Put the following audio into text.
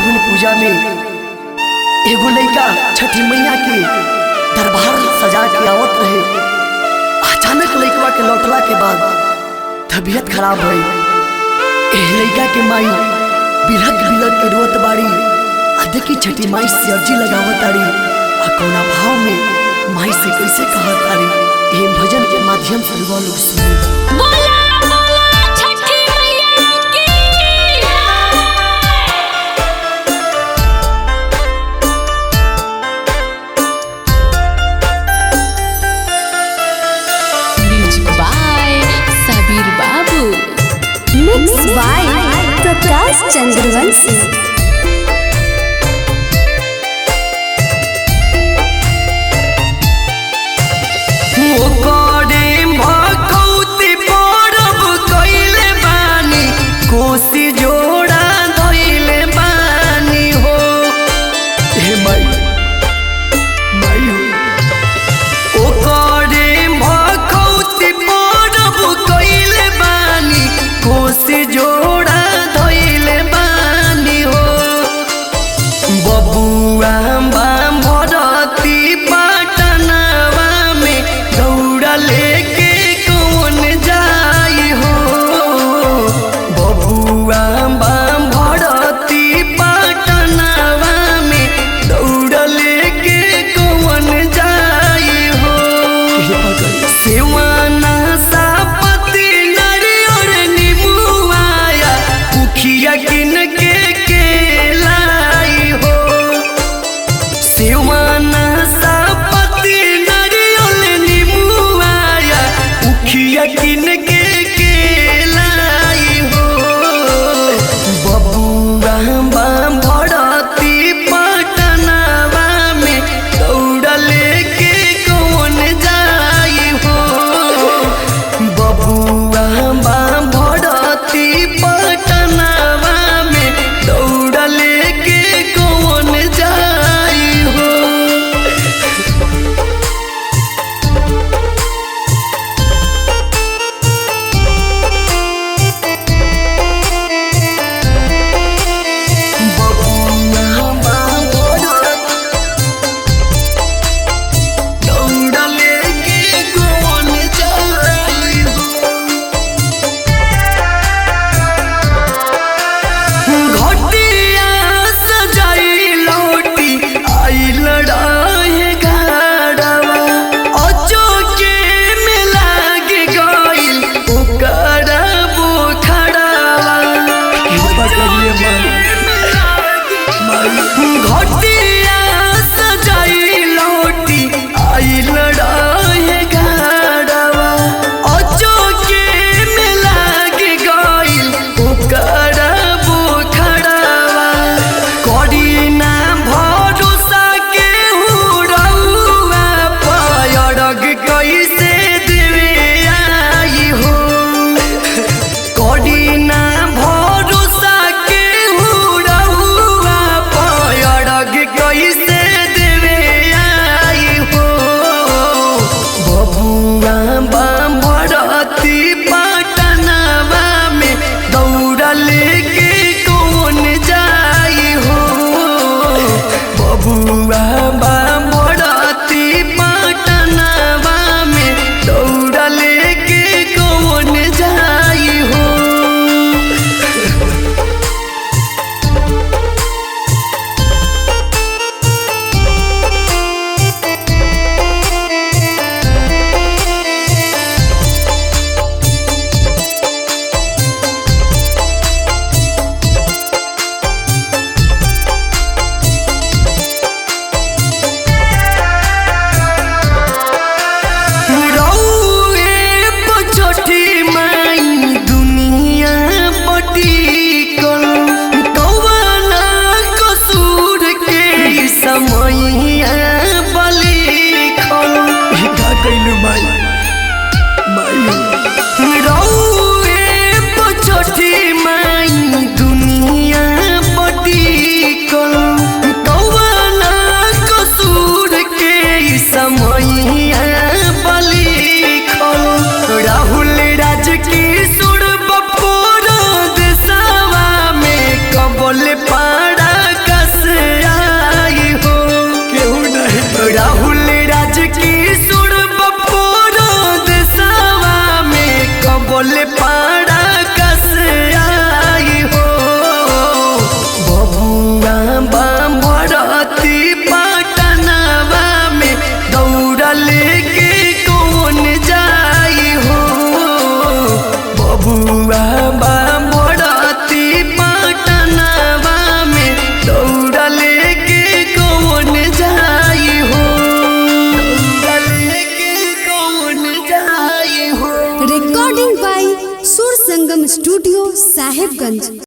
पावन पूजा में एगो लड़का छठी मैया के दरबार सजा के आवत रहे। अचानक लड़कवा के लौटला के बाद तबीयत खराब भई। लड़का के माई बिलक बिलक के रोत बाड़ी। देखी छठी माई से अर्जी लगावत ताड़ी आ कौना भाव में माई से कैसे कहत ताड़ी। ये भजन के माध्यम से लोग सुने। Mixed by Prakash Chandravanshi। कोसी जोड़ा धोइले बानी हो। हे माई माई हो ओ करे भखौती परब कइले बानी। कोसी जोड़ा धोइले बानी हो। साहिबगंज।